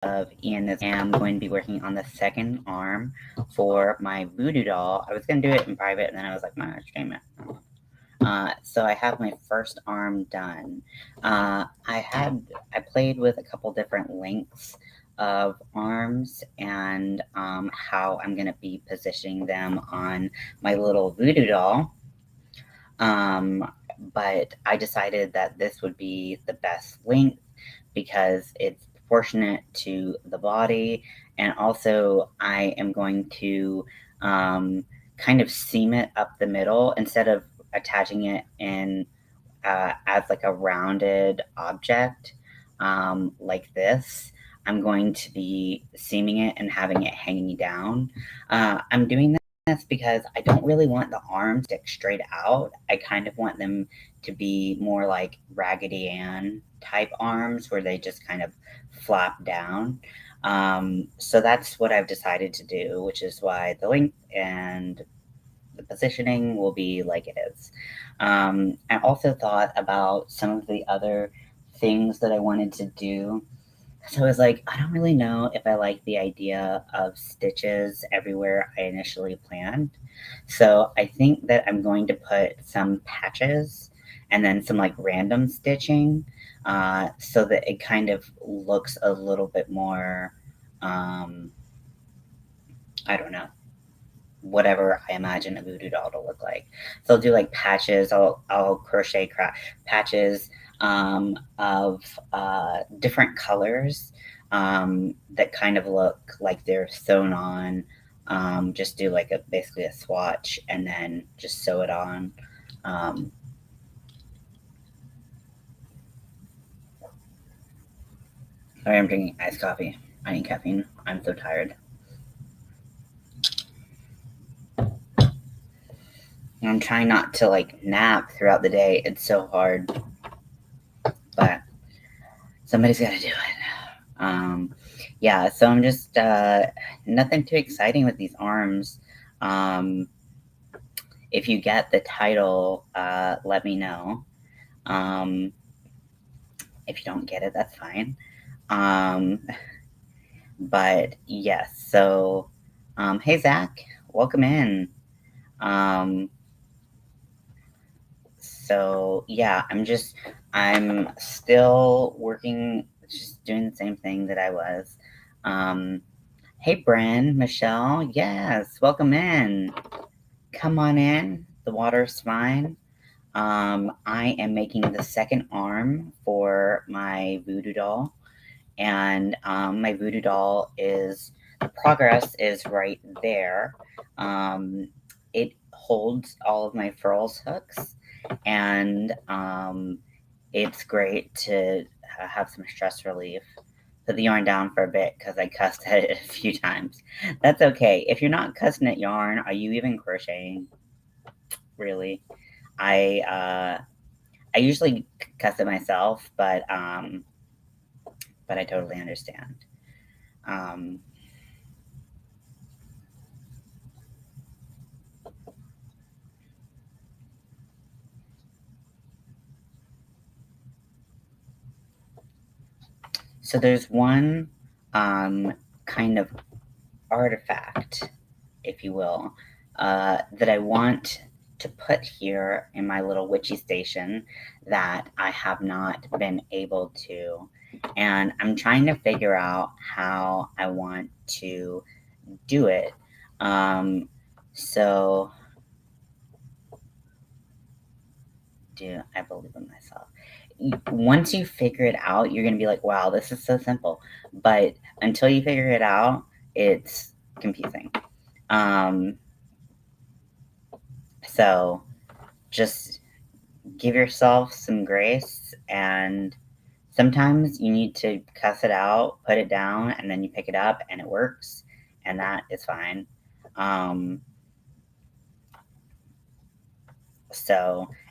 of Ian and I'm going to be working on the second arm for my Voodoo doll. I was going to do it in private, and then I was like, nah, stream it. So I have my first arm done. I played with a couple different lengths of arms and how I'm going to be positioning them on my little Voodoo doll. But I decided that this would be the best length because it's proportionate to the body, and also I am going to kind of seam it up the middle instead of attaching it in as like a rounded object like this. I'm going to be seaming it and having it hanging down. I'm doing this because I don't really want the arms to stick straight out. I kind of want them to be more like Raggedy Ann type arms where they just kind of flap down. So that's what I've decided to do, which is why the length and the positioning will be like it is. I also thought about some of the other things that I wanted to do. So I was like, I don't really know if I like the idea of stitches everywhere I initially planned. So I think that I'm going to put some patches and then some like random stitching so that it kind of looks a little bit more, I don't know, whatever I imagine a voodoo doll to look like. So I'll do like patches. I'll crochet patches of different colors that kind of look like they're sewn on. Just do like basically a swatch and then just sew it on. Um, Sorry, I'm drinking iced coffee. I need caffeine. I'm so tired. I'm trying not to like nap throughout the day. It's so hard, but somebody's got to do it. Yeah, so I'm just nothing too exciting with these arms. Um, if you get the title, let me know. Um, if you don't get it, that's fine. Um, but yes, so hey Zach, welcome in. Um, so yeah, I'm still working, just doing the same thing that I was. Um, Hey, Bren, Michelle, yes, welcome in. Come on in. The water's fine. I am making the second arm for my voodoo doll, and my voodoo doll is the progress is right there. It holds all of my furls hooks, and it's great to have some stress relief. Put the yarn down for a bit because I cussed at it a few times. That's okay. If you're not cussing at yarn, are you even crocheting? Really? I I usually cuss at myself, but I totally understand. Um, so there's one kind of artifact, if you will, that I want to put here in my little witchy station that I have not been able to. And I'm trying to figure out how I want to do it. So, do I believe in myself? Once you figure it out, you're going to be like, wow, this is so simple. But until you figure it out, it's confusing. Um, so just give yourself some grace, and sometimes you need to cuss it out, put it down, and then you pick it up and it works, and that is fine. Um,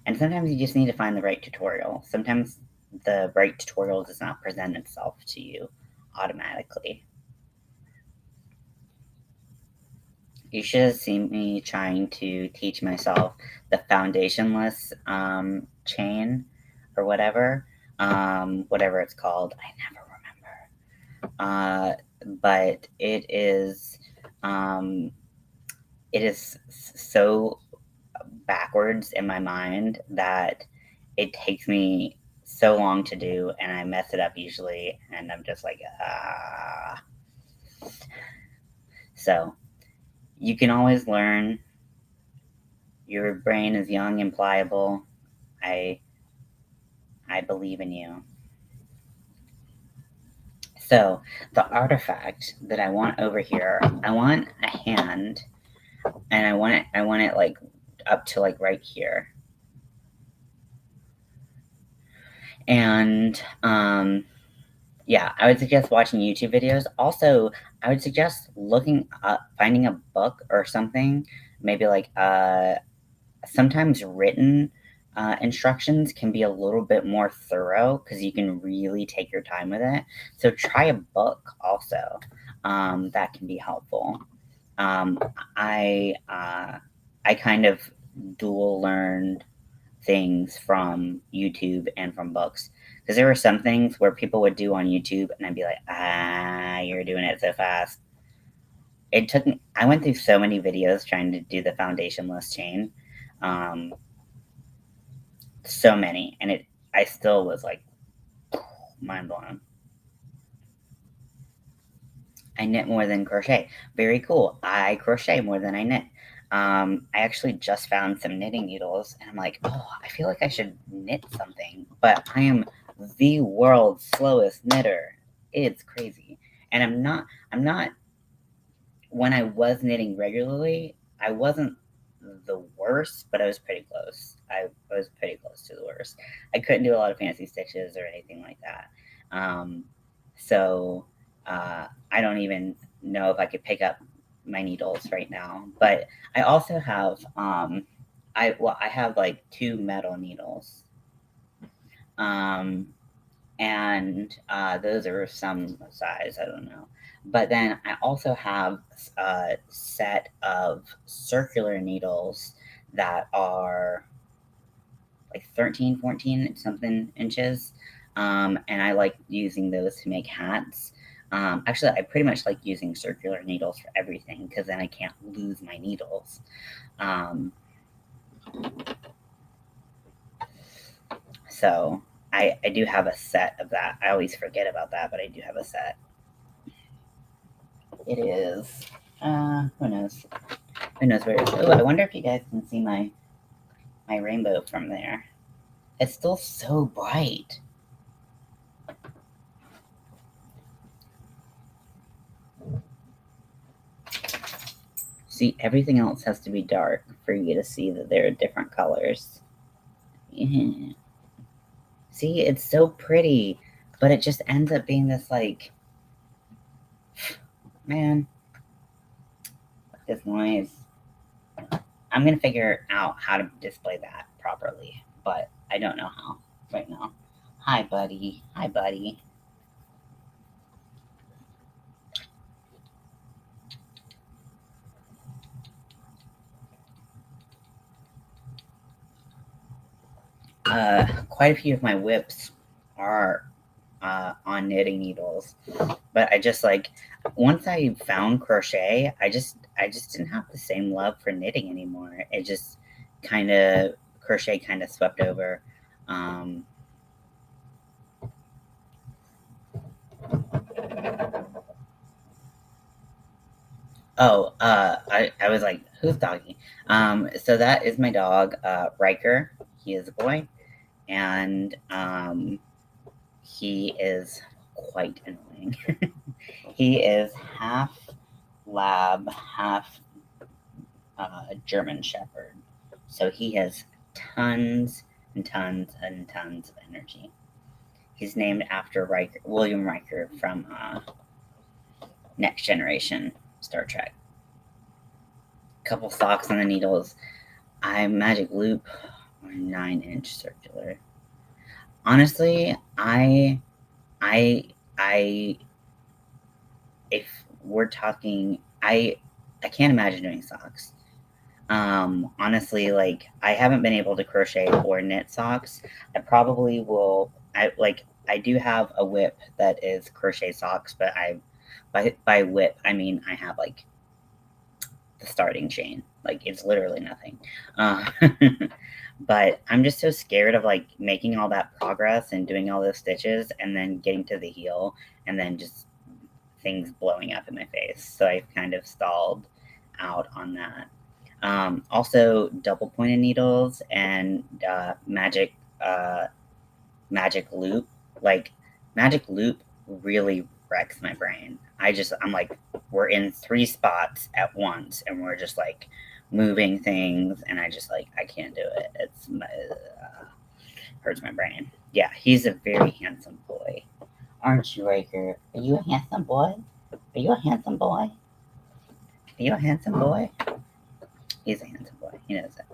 and sometimes you just need to find the right tutorial. Sometimes the right tutorial does not present itself to you automatically. You should have seen me trying to teach myself the foundationless chain or whatever it's called. I never remember. but um, it is so backwards in my mind that it takes me so long to do, and I mess it up usually, and I'm just like, ah. So you can always learn. Your brain is young and pliable. I I believe in you. So the artifact that I want over here, I want a hand, and I want it like up to like right here. And yeah, I would suggest watching YouTube videos. Also, I would suggest looking up, finding a book or something, maybe like sometimes written instructions can be a little bit more thorough because you can really take your time with it. So try a book also. That can be helpful. Um, I kind of dual learned things from YouTube and from books because there were some things where people would do on YouTube and I'd be like, you're doing it so fast. It took me, I went through so many videos trying to do the foundationless chain. Um, so many, and I still was like mind blown. I knit more than crochet. Very cool. I crochet more than I knit. I actually just found some knitting needles, and I'm like, oh, I feel like I should knit something, but I am the world's slowest knitter. It's crazy, and I'm not. I'm not. When I was knitting regularly, I wasn't the worst, but I was pretty close. I was pretty close to the worst. I couldn't do a lot of fancy stitches or anything like that. Um, so I don't even know if I could pick up my needles right now. But I also have I have like two metal needles. Um, and those are some size, I don't know. But then I also have a set of circular needles that are like 13, 14 something inches. And I like using those to make hats. Actually, I pretty much like using circular needles for everything because then I can't lose my needles. Um, so I do have a set of that. I always forget about that, but I do have a set. It is. Who knows? Who knows where it is? Oh, I wonder if you guys can see my rainbow from there. It's still so bright. See, everything else has to be dark for you to see that there are different colors. Yeah. See, it's so pretty, but it just ends up being this like, man, this noise. I'm gonna figure out how to display that properly, but I don't know how right now. Hi, buddy. Hi, buddy. Quite a few of my whips are on knitting needles, but I just like once I found crochet, I just didn't have the same love for knitting anymore. It just kind of crochet kind of swept over. Um, I was like, who's doggy? So that is my dog, Riker. He is a boy, and he is quite annoying. He is half lab, half German Shepherd. So he has tons and tons and tons of energy. He's named after Riker, William Riker from Next Generation Star Trek. Couple socks on the needles. I magic loop or 9-inch circular. Honestly, I if we're talking, I can't imagine doing socks. Honestly, like I haven't been able to crochet or knit socks. I probably will. I do have a whip that is crochet socks, but by whip I mean I have like the starting chain. Like it's literally nothing. Uh, but I'm just so scared of like making all that progress and doing all those stitches and then getting to the heel and then just things blowing up in my face. So I've kind of stalled out on that. Also, double pointed needles and uh, magic loop. Like magic loop really wrecks my brain. I'm like, we're in three spots at once, and we're just like moving things, and I just like I can't do it. Hurts my brain. Yeah, he's a very handsome boy, aren't you, Raker? Are you a handsome boy? Are you a handsome boy? Are you a handsome boy? He's a handsome boy. He knows it.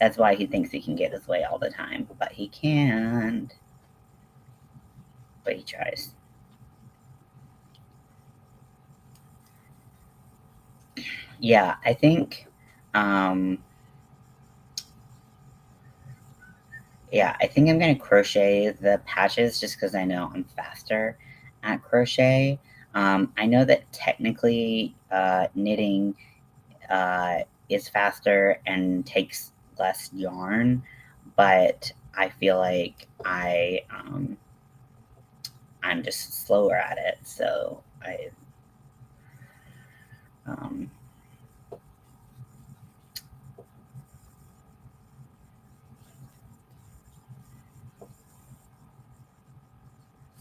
That's why he thinks he can get his way all the time, but he can't. But he tries. Yeah, I think, um, yeah, I think I'm gonna crochet the patches just because I know I'm faster at crochet. I know that technically knitting is faster and takes less yarn, but I feel like I'm just slower at it. Um,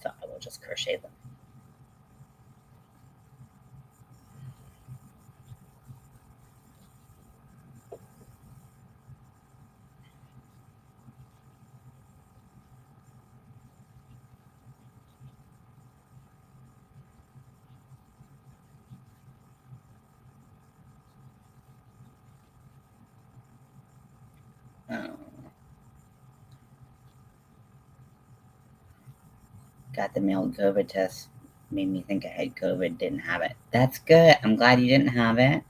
so I will just crochet them. Um, got the male COVID test. Made me think I had COVID. Didn't have it. That's good. I'm glad you didn't have it.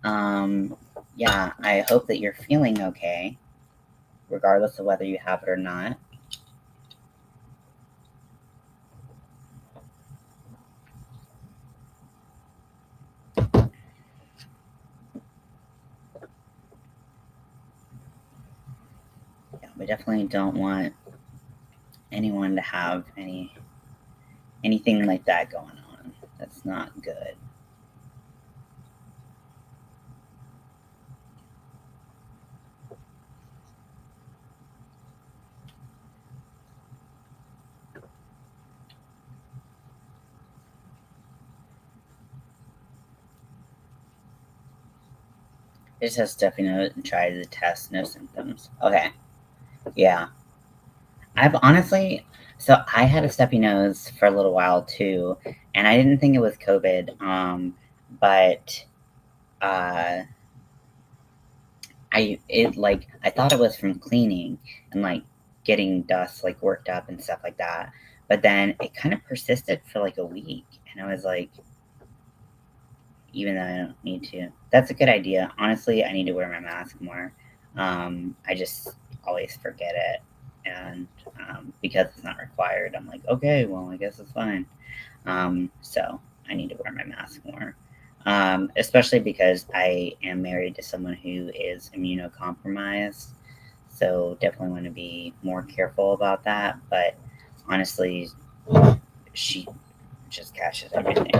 Um, yeah, I hope that you're feeling okay, regardless of whether you have it or not. Yeah, we definitely don't want anyone to have anything like that going on. That's not good. It just has stuffy nose and try the test, no symptoms. Okay. Yeah. I've honestly, so I had a stuffy nose for a little while too, and I didn't think it was COVID. But uh, I thought it was from cleaning and like getting dust like worked up and stuff like that. But then it kind of persisted for like a week, and I was like, even though I don't need to. That's a good idea. Honestly, I need to wear my mask more. I just always forget it, and because it's not required, I'm like, okay, well, I guess it's fine. So I need to wear my mask more, especially because I am married to someone who is immunocompromised. So definitely want to be more careful about that. But honestly, she just catches everything.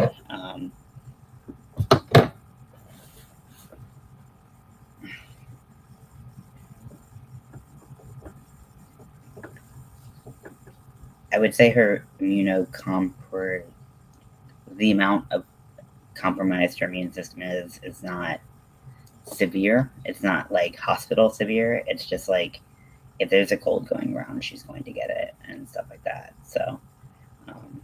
I would say her the amount of compromised her immune system is not severe. It's not like hospital severe. It's just like if there's a cold going around, she's going to get it and stuff like that. So, um,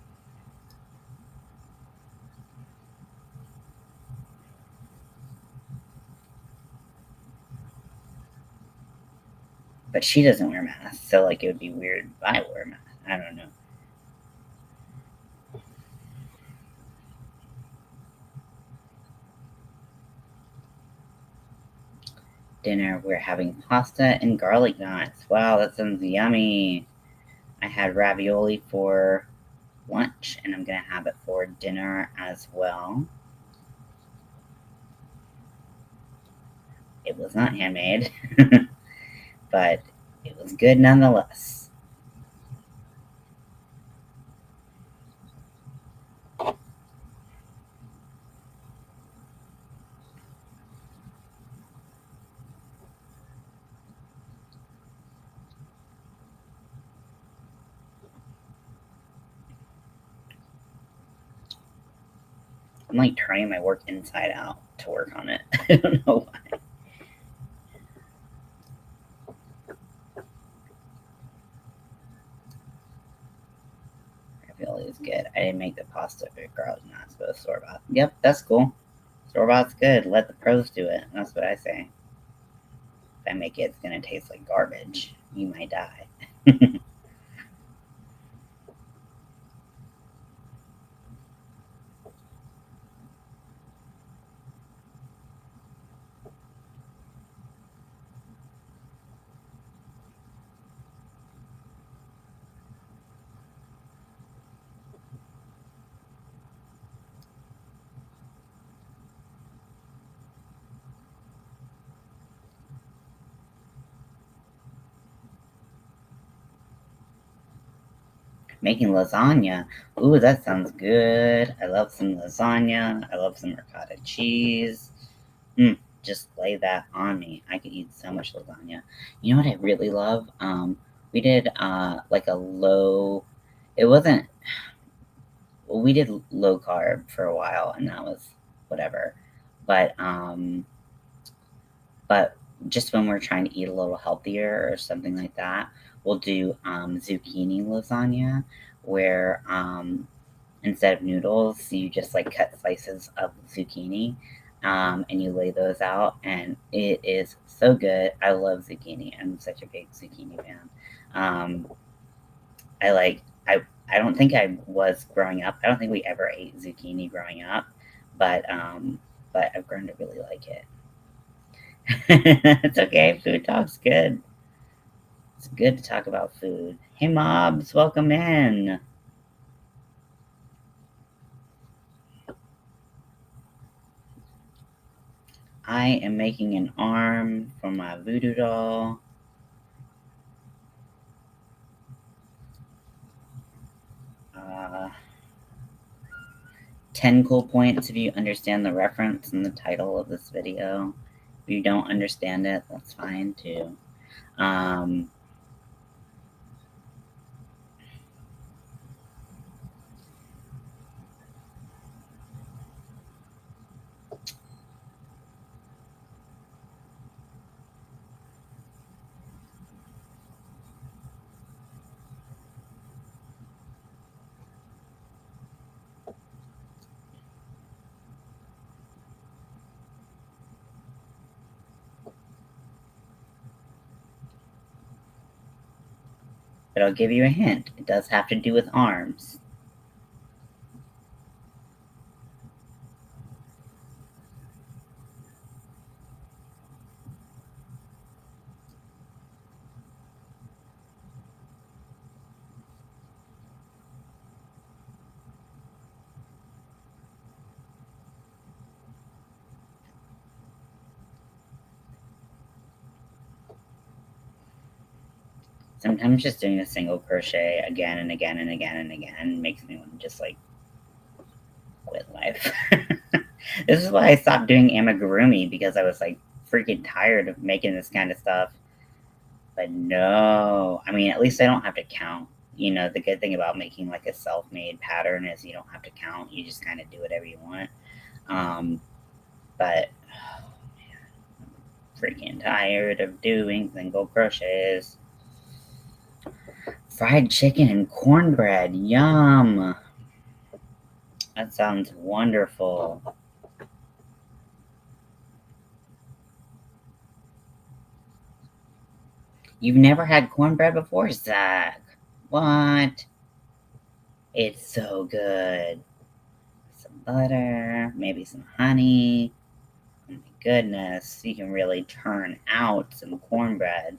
but she doesn't wear masks, so like it would be weird if I wear a mask. I don't know. Dinner, we're having pasta and garlic knots. Wow, that sounds yummy. I had ravioli for lunch, and I'm gonna have it for dinner as well. It was not handmade, but it was good nonetheless. I'm like turning my work inside out to work on it. I don't know why. Ravioli is good. I didn't make the pasta because I was not supposed to store bought. Yep, that's cool. Store bought's good. Let the pros do it. That's what I say. If I make it, it's gonna taste like garbage. You might die. Making lasagna. Ooh, that sounds good. I love some lasagna. I love some ricotta cheese. Just lay that on me. I could eat so much lasagna. You know what I really love? We did like a low. It wasn't. Well, we did low carb for a while, and that was whatever. But but just when we're trying to eat a little healthier or something like that, we'll do zucchini lasagna, where instead of noodles, you just like cut slices of zucchini, and you lay those out, and it is so good. I love zucchini. I'm such a big zucchini fan. Um, I like. I don't think I was growing up. I don't think we ever ate zucchini growing up, but I've grown to really like it. It's okay. Food talk's good. It's good to talk about food. Hey, mobs, welcome in. I am making an arm for my voodoo doll. Uh, 10 cool points if you understand the reference and the title of this video. If you don't understand it, that's fine too. Um, but I'll give you a hint. It does have to do with arms. Sometimes just doing a single crochet again and again and again and again makes me want to just like quit life. This is why I stopped doing amigurumi, because I was like freaking tired of making this kind of stuff. But no, I mean, at least I don't have to count. You know, the good thing about making like a self-made pattern is you don't have to count. You just kind of do whatever you want. Um, but oh, man, I'm freaking tired of doing single crochets. Fried chicken and cornbread. Yum. That sounds wonderful. You've never had cornbread before, Zach? What? It's so good. Some butter, maybe some honey. Oh my goodness, you can really turn out some cornbread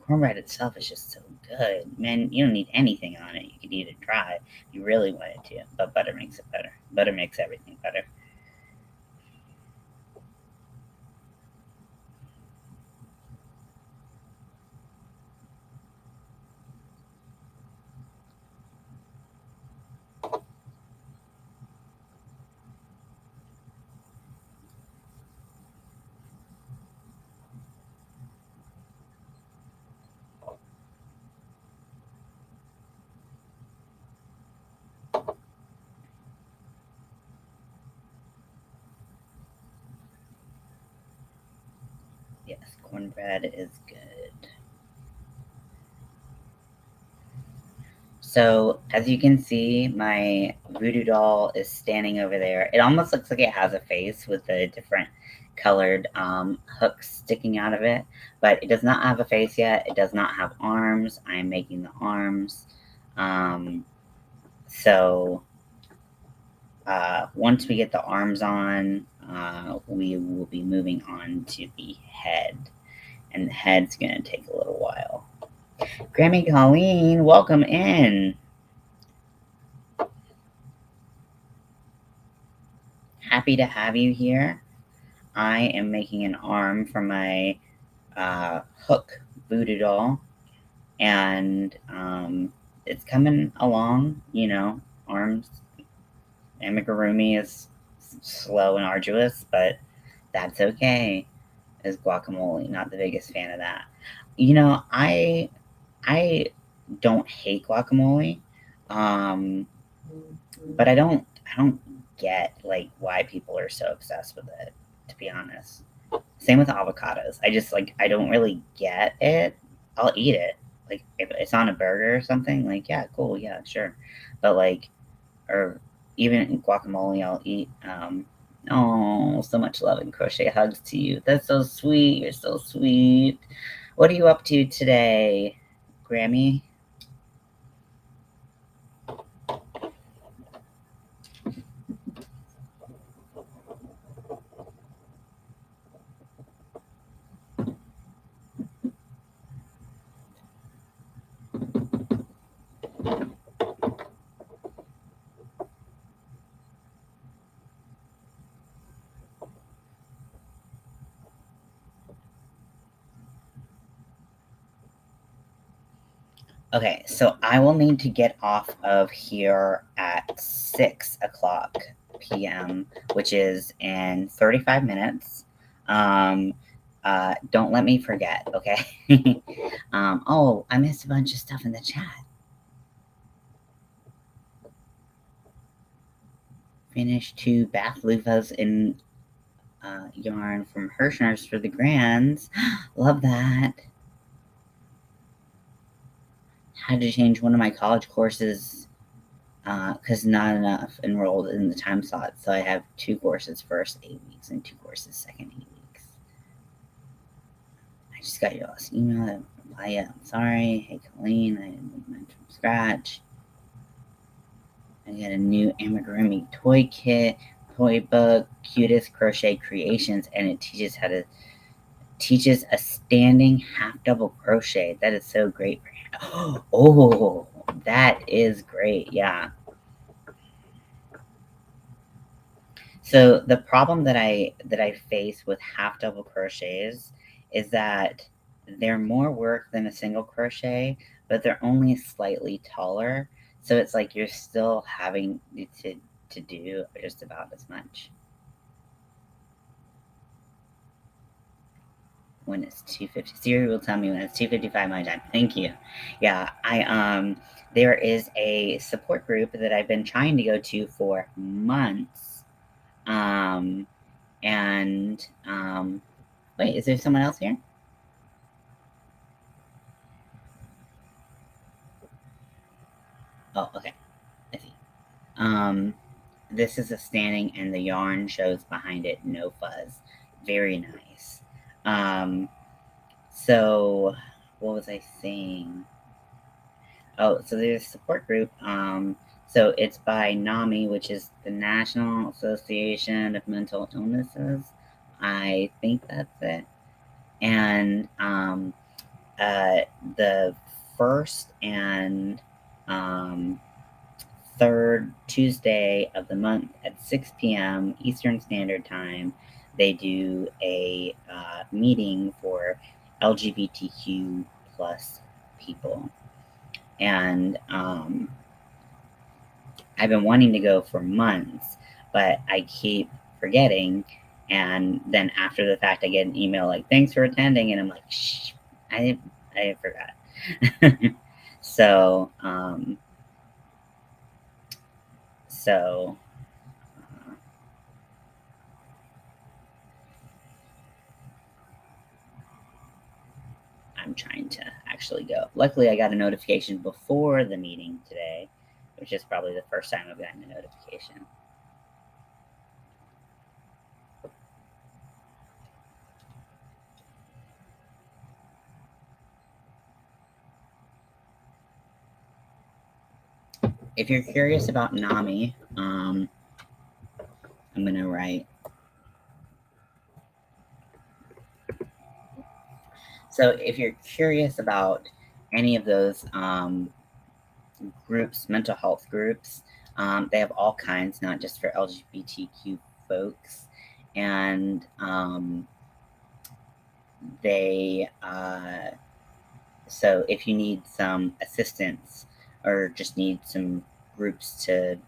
cornbread itself is just so good. Man, you don't need anything on it. You could eat it dry if you really wanted to, but butter makes it better. Butter makes everything better. Yes, cornbread is good. So, as you can see, my voodoo doll is standing over there. It almost looks like it has a face with the different colored hooks sticking out of it, but it does not have a face yet. It does not have arms. I am making the arms. Um, so, once we get the arms on, we will be moving on to the head. And the head's going to take a little while. Grammy Colleen, welcome in. Happy to have you here. I am making an arm for my hook voodoo doll, and it's coming along. You know, arms. Amigurumi is slow and arduous, but that's okay. Is guacamole not the biggest fan of that? You know, I don't hate guacamole, um, but I don't get like why people are so obsessed with it. To be honest. Same with avocados. I just like I don't really get it. I'll eat it. Like if it's on a burger or something, like yeah, cool, yeah, sure. But like or even guacamole I'll eat. Oh, so much love and crochet hugs to you. That's so sweet. You're so sweet. What are you up to today, Grammy? Okay, so I will need to get off of here at 6 o'clock p.m., which is in 35 minutes. Um, don't let me forget, okay? Oh, I missed a bunch of stuff in the chat. Finished 2 bath loofahs in yarn from Hirschner's for the grands. Love that. Had to change one of my college courses because not enough enrolled in the time slot. So I have 2 courses first 8 weeks and 2 courses second 8 weeks. I just got your last email. I'm sorry. Hey, Colleen, I didn't make mine from scratch. I got a new amigurumi toy kit, toy book, cutest crochet creations, and it teaches a standing half double crochet. That is so great. Oh, that is great. Yeah. So the problem that I face with half double crochets is that they're more work than a single crochet, but they're only slightly taller. So it's like you're still having to do just about as much. When it's 2:50, Siri will tell me when it's 2:55 my time. Thank you. Yeah, there is a support group that I've been trying to go to for months. Um and wait, is there someone else here? Oh, okay. I see. Um, this is a standing, and the yarn shows behind it. No fuzz. Very nice. Um, so what was I saying? Oh, so there's a support group. So it's by NAMI, which is the National Association of Mental Illnesses. I think that's it. And the first and um, third Tuesday of the month at 6 p.m. Eastern Standard Time, they do a meeting for LGBTQ plus people. And I've been wanting to go for months, but I keep forgetting. And then after the fact, I get an email like, thanks for attending. And I'm like, shh, I forgot. so, so uh, I'm trying to actually go. Luckily, I got a notification before the meeting today, which is probably the first time I've gotten a notification. If you're curious about NAMI, I'm going to write. So if you're curious about any of those groups, mental health groups, they have all kinds, not just for LGBTQ folks. And they, so if you need some assistance or just need some groups to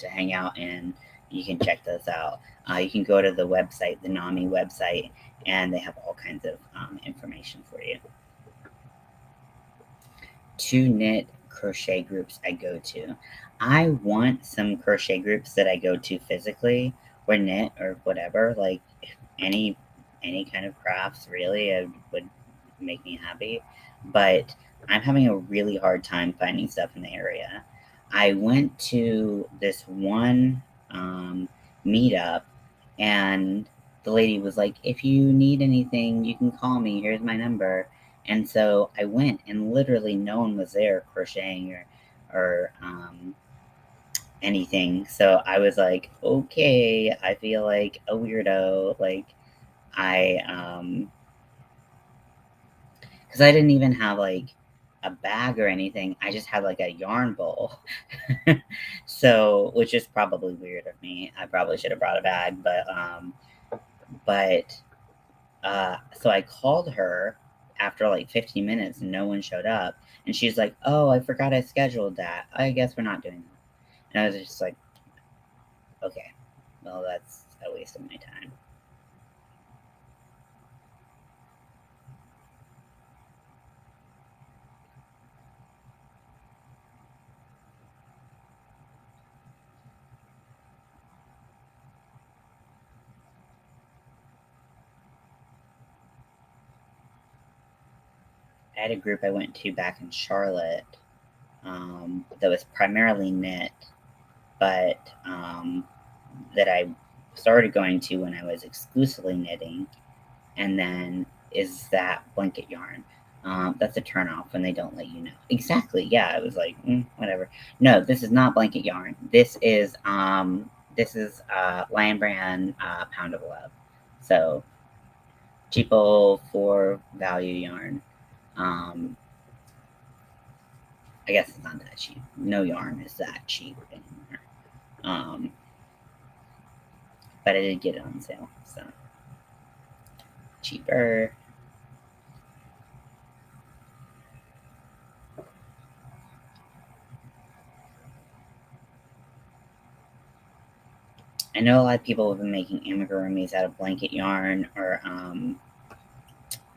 hang out in, you can check those out. You can go to the website, the NAMI website, and they have all kinds of information for you. 2 knit crochet groups I go to. I want some crochet groups that I go to physically, or knit or whatever, like any any kind of crafts really would make me happy. But I'm having a really hard time finding stuff in the area. I went to this one meetup, and the lady was like, if you need anything, you can call me. Here's my number. And so I went, and literally no one was there crocheting or anything. So I was like, okay, I feel like a weirdo. Like I because I didn't even have like a bag or anything. I just had like a yarn bowl. So, which is probably weird of me. I probably should have brought a bag, but so I called her after like 15 minutes and no one showed up. And she's like, oh, I forgot I scheduled that. I guess we're not doing that. And I was just like, okay, well, that's a waste of my time. I had a group I went to back in Charlotte that was primarily knit, but that I started going to when I was exclusively knitting, and then is that blanket yarn. That's a turnoff when they don't let you know. Exactly. Yeah, I was like, whatever. No, this is not blanket yarn. This is Lion Brand Pound of Love. So cheapo for value yarn. Um, I guess it's not that cheap. No yarn is that cheap anymore. Um, but I did get it on sale, so cheaper. I know a lot of people have been making amigurumis out of blanket yarn or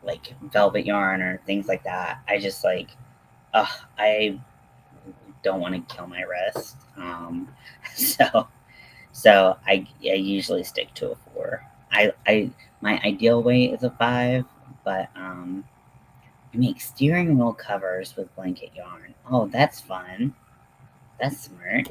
like velvet yarn or things like that. I just like, I don't want to kill my wrist. So so I usually stick to a 4. I my ideal weight is a 5, but I make steering wheel covers with blanket yarn. Oh, that's fun. That's smart.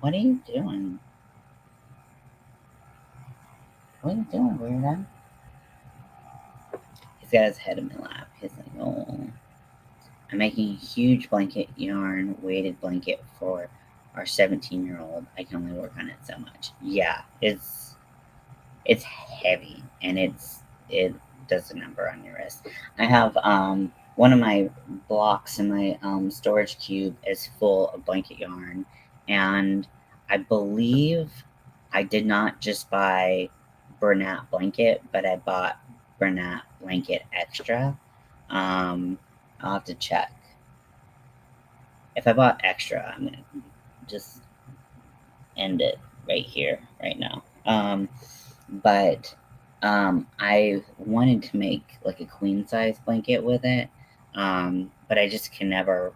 What are you doing? What are you doing, weirdo? got his head in my lap. He's like, oh, I'm making a huge blanket yarn weighted blanket for our 17-year-old. I can only work on it so much. Yeah, it's heavy and it does a number on your wrist. I have one of my blocks in my storage cube is full of blanket yarn, and I believe I did not just buy Bernat blanket, but I bought Bernat blanket extra. I'll have to check. If I bought extra, I'm gonna just end it right here, right now. But I wanted to make like a queen size blanket with it, but I just can never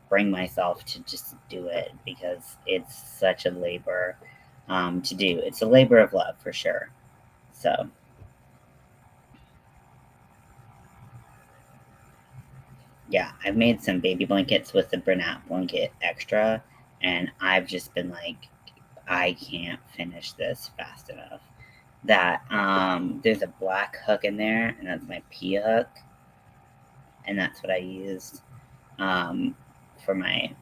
bring myself to just do it because it's such a labor to do. It's a labor of love for sure. So yeah, I've made some baby blankets with the Bernat blanket extra, and I've just been like, I can't finish this fast enough. That there's a black hook in there, and that's my P hook, and that's what I used for my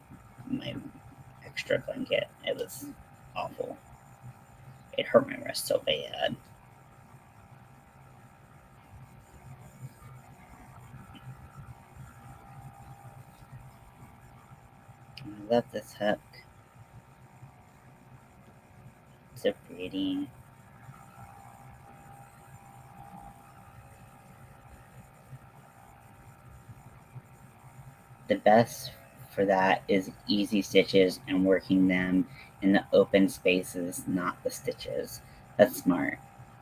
extra blanket. It was awful. It hurt my wrist so bad. I love this hook. It's so pretty. The best for that is easy stitches and working them in the open spaces, not the stitches. That's smart.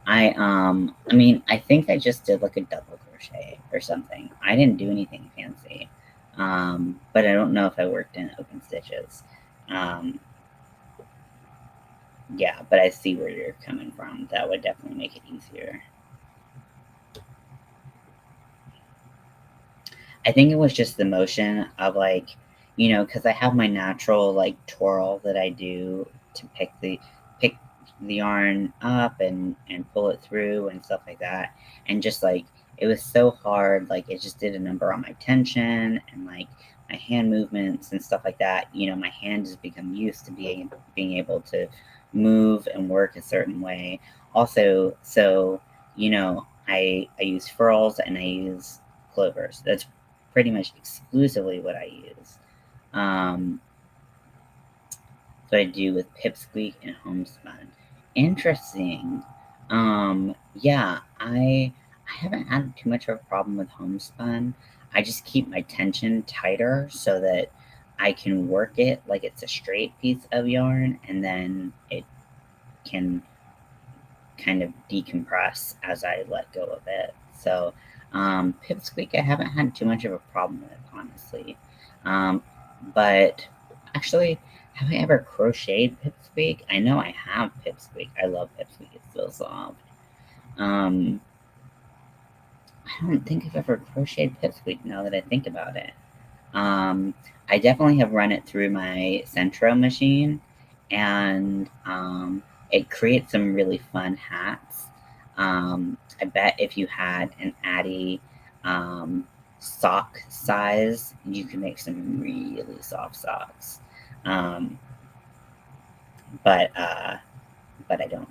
I mean, I think I just did like a double crochet or something. I didn't do anything fancy. But I don't know if I worked in open stitches. Um, yeah, but I see where you're coming from. That would definitely make it easier. I think it was just the motion of like, because I have my natural like twirl that I do to pick the yarn up and pull it through and stuff like that, and just like it was so hard. Like it just did a number on my tension and like my hand movements and stuff like that. My hand has become used to being able to move and work a certain way. Also, so I use furls and I use clovers. That's pretty much exclusively what I use. Um, so I do with Pipsqueak and Homespun. Interesting. Yeah, I haven't had too much of a problem with Homespun. I just keep my tension tighter so that I can work it like it's a straight piece of yarn, and then it can kind of decompress as I let go of it. So Pipsqueak, I haven't had too much of a problem with, honestly. Um, but actually, have I ever crocheted Pipsqueak? I know I have Pipsqueak. I love Pipsqueak. It's so soft. Um, I don't think I've ever crocheted Pipsqueak now that I think about it. Um, I definitely have run it through my Centro machine, and it creates some really fun hats. I bet if you had an Addy sock size, you can make some really soft socks. Um, but uh, but I don't.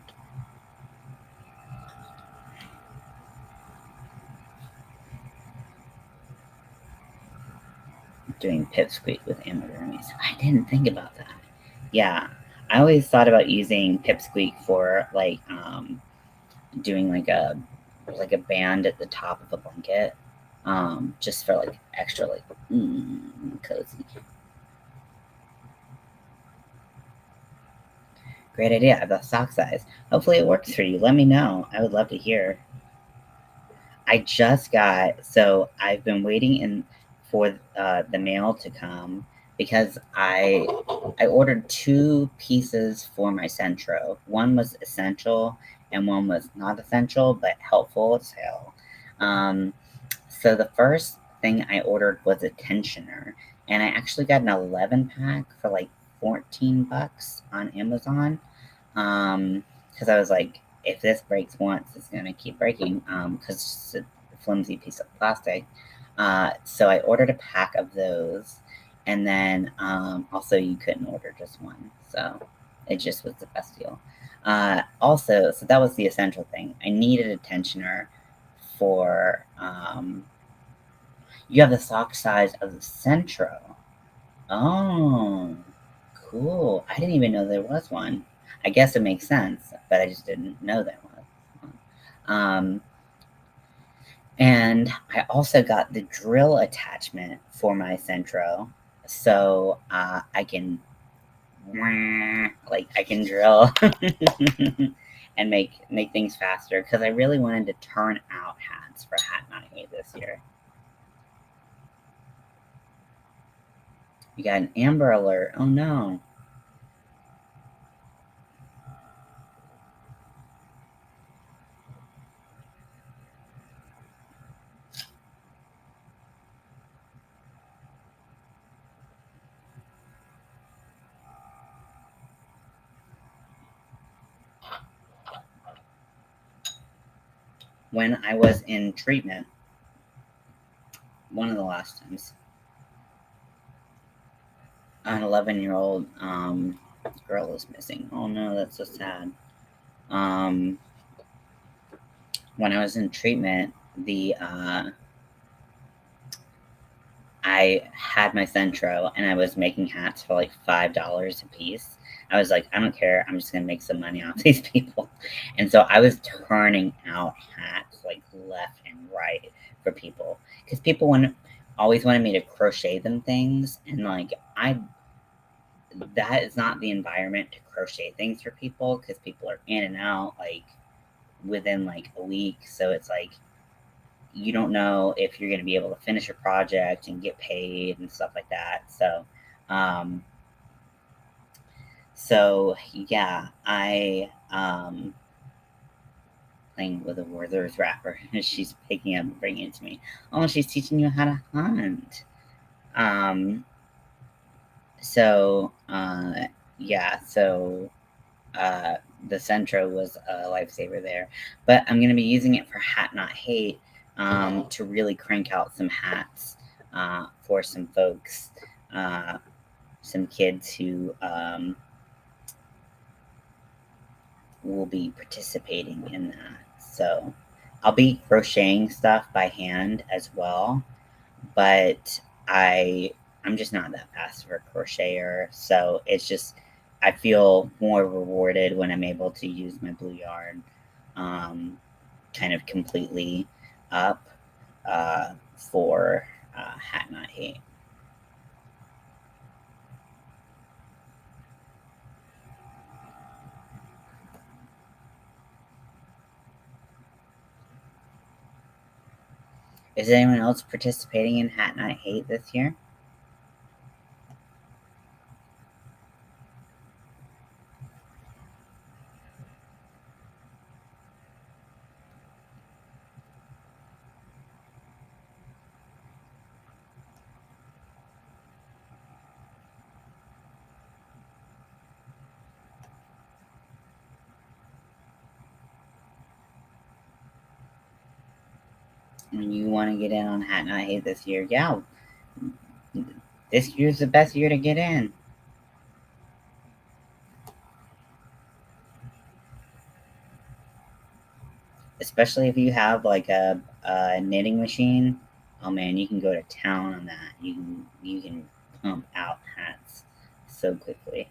Doing pipsqueak with amigurumis. I didn't think about that. Yeah, I always thought about using pipsqueak for like doing like a band at the top of a blanket, just for like extra like cozy. Great idea. The sock size. Hopefully it works for you. Let me know. I would love to hear. I just got so I've been waiting in for the mail to come because I ordered two pieces for my Centro. One was essential and one was not essential but helpful as hell. Um, so the first thing I ordered was a tensioner, and I actually got an 11 pack for like $14 on Amazon. Because I was like, if this breaks once, it's gonna keep breaking. Because flimsy piece of plastic. So I ordered a pack of those, and then also you couldn't order just one, so it just was the best deal. Also, so that was the essential thing. I needed a tensioner for you have the sock size of the Centro. Oh, cool. I didn't even know there was one. I guess it makes sense, but I just didn't know there was one. And I also got the drill attachment for my Centro, so I can like I can drill and make things faster because I really wanted to turn out hats for Hat Night this year. You got an Amber Alert. Oh no. When I was in treatment, one of the last times, an 11-year-old girl was missing. Oh no, that's so sad. Um, when I was in treatment, the I had my Centro and I was making hats for like $5 a piece. I was like, I don't care. I'm just gonna make some money off these people. And so I was turning out hats like left and right for people because people always wanted me to crochet them things, and like that is not the environment to crochet things for people because people are in and out like within like a week. So it's like you don't know if you're going to be able to finish your project and get paid and stuff like that. Um, so yeah, I playing with a Werther's wrapper. She's picking up and bringing it to me. Oh, she's teaching you how to hunt. Um, so yeah, so uh, the Centro was a lifesaver there. But I'm going to be using it for Hat Not Hate to really crank out some hats for some folks, uh, some kids who will be participating in that. So I'll be crocheting stuff by hand as well, but I'm just not that fast of a crocheter. So it's just I feel more rewarded when I'm able to use my blue yarn um, kind of completely up for Hat Not Hate. Is anyone else participating in Hat Not Hate this year? When you want to get in on Hat Not Hate this year, yeah, this year's the best year to get in. Especially if you have like a knitting machine. Oh man, you can go to town on that. You can pump out hats so quickly.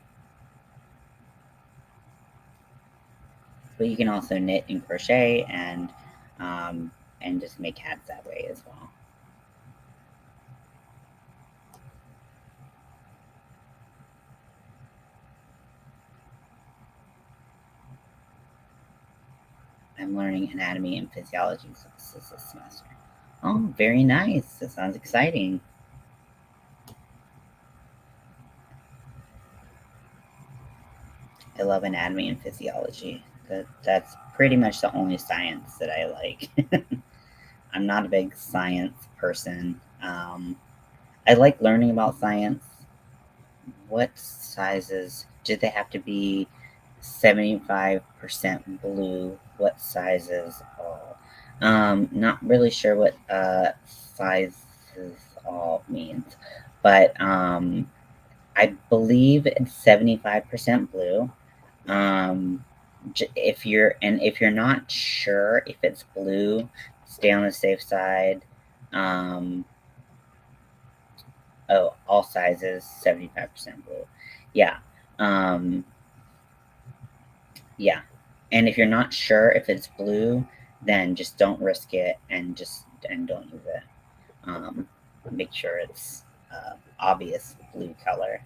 But you can also knit and crochet and just make hats that way as well. I'm learning anatomy and physiology classes this semester. Oh, very nice. That sounds exciting. I love anatomy and physiology. That's pretty much the only science that I like. I'm not a big science person. I like learning about science. What sizes do they have to be 75% blue? What sizes all? Not really sure what sizes all means, but I believe it's 75% blue. Um, if you're not sure if it's blue, stay on the safe side. Um, oh, all sizes, 75% blue. Yeah. Um, yeah. And if you're not sure if it's blue, then just don't risk it and don't use it. Um, Make sure it's obvious blue color.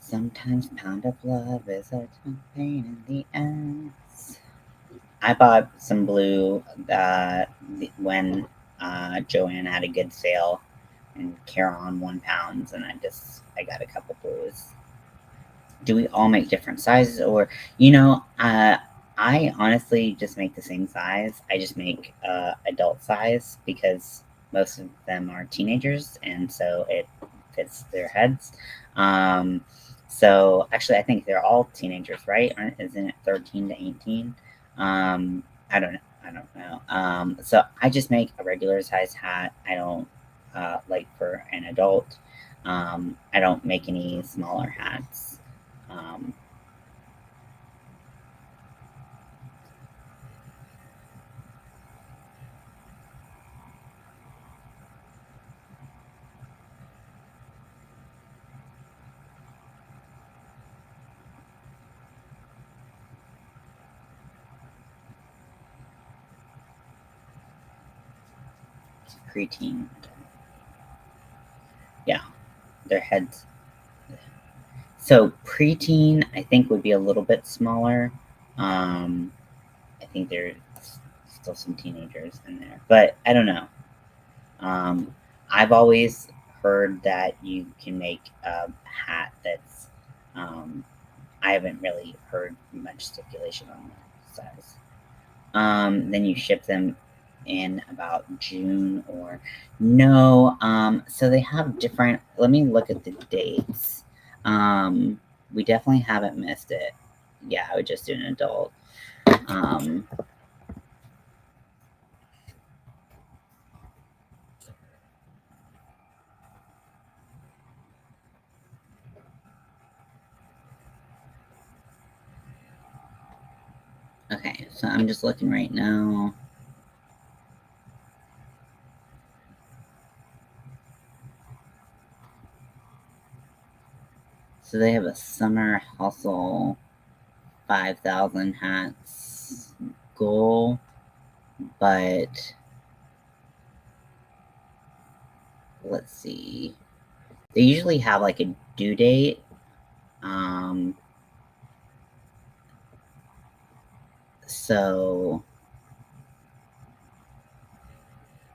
Sometimes pound of love is a pain in the ass. I bought some blue when Joanne had a good sale and Caron 1 pounds, and I got a couple blues. Do we all make different sizes, or I honestly just make the same size. I just make adult size because most of them are teenagers, and so it fits their heads. um, so actually I think they're all teenagers, right? Isn't it 13 to 18? I don't know. So I just make a regular size hat. I don't like for an adult. I don't make any smaller hats. um, Preteen. Yeah, their heads. So preteen, I think would be a little bit smaller. Um, I think there's still some teenagers in there, but I don't know. Um, I've always heard that you can make a hat that's. Um, I haven't really heard much stipulation on the size. Then you ship them in about June or no. So they have different. Let me look at the dates. Um, we definitely haven't missed it. Yeah, I would just do an adult. Um, okay, so I'm just looking right now. So they have a summer hustle 5,000 hats goal, but let's see. They usually have like a due date. Um, so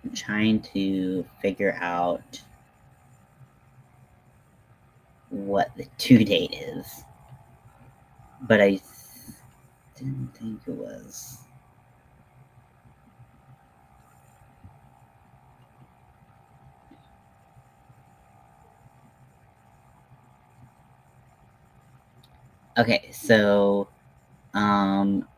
I'm trying to figure out what the due date is, but I didn't think it was. Okay, so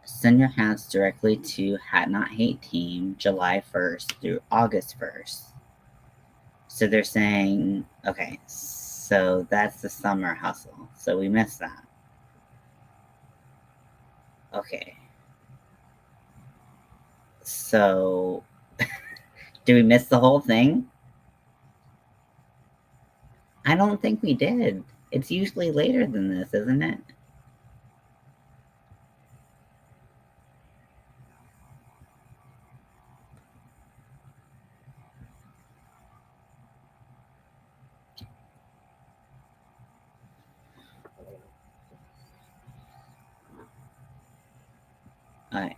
send your hats directly to Hat Not Hate Team July 1st through August 1st. So they're saying, okay, so that's the summer hustle. So we missed that. Okay, so do we miss the whole thing? I don't think we did. It's usually later than this, isn't it?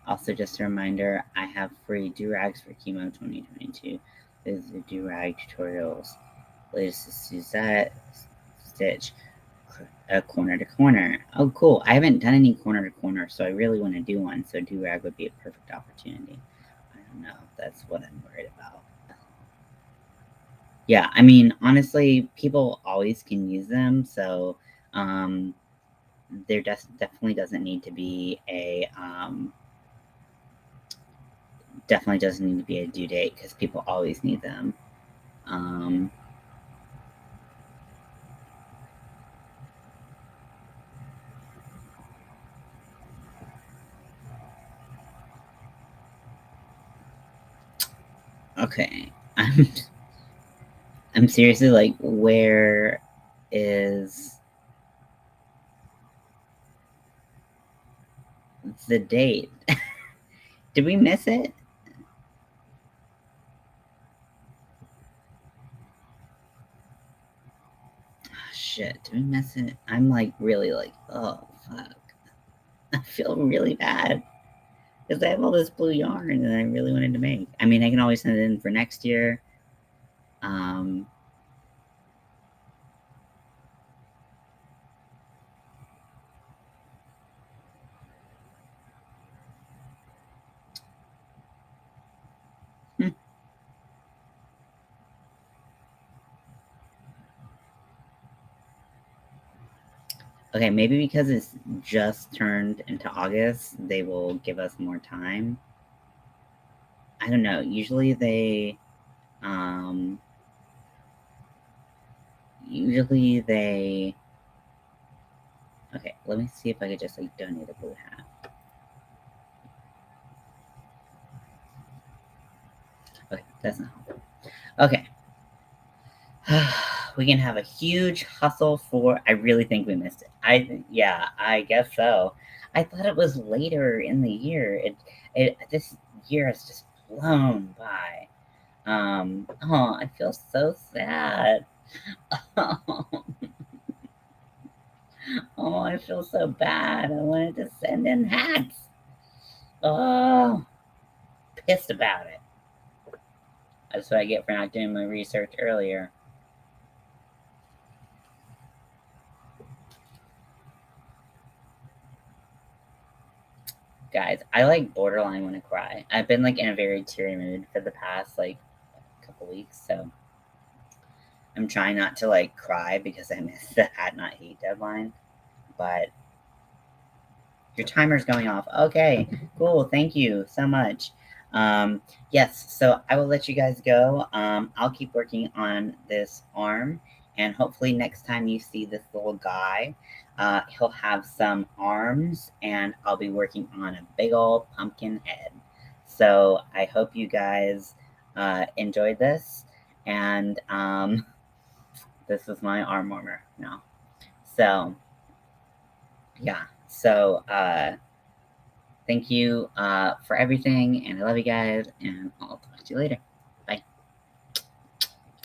Also, just a reminder, I have free do-rags for chemo 2022. This is the do-rag tutorials. Let's use that. Stitch corner to corner. Oh, cool. I haven't done any corner to corner, so I really want to do one. So do-rag would be a perfect opportunity. I don't know. That's what I'm worried about. Yeah, I mean, honestly, people always can use them, so um, there definitely doesn't need to be a definitely doesn't need to be a due date because people always need them. Um, okay, I'm seriously like, where is the date? Did we miss it? Oh, shit, did we miss it? I'm like really like, oh fuck. I feel really bad because I have all this blue yarn that I really wanted to make. I mean, I can always send it in for next year. Um, hmm. Okay, maybe because it's just turned into August, they will give us more time. I don't know. Um, usually they. Okay, let me see if I could just like donate a blue hat. Okay, that's not helpful. Okay, we can have a huge hustle for. I really think we missed it. Yeah, I guess so. I thought it was later in the year. It this year has just flown by. Oh, I feel so sad. Oh, I feel so bad. I wanted to send in hats. Oh, pissed about it. That's what I get for not doing my research earlier. Guys, I like borderline want to cry. I've been like in a very teary mood for the past like couple weeks, so I'm trying not to like cry because I missed the Hat Not Heat deadline. But your timer's going off. Okay, cool. Thank you so much. Yes, so I will let you guys go. I'll keep working on this arm, and hopefully, next time you see this little guy, he'll have some arms, and I'll be working on a big old pumpkin head. So I hope you guys enjoyed this, and this is my arm warmer now. So, yeah, so thank you for everything, and I love you guys, and I'll talk to you later.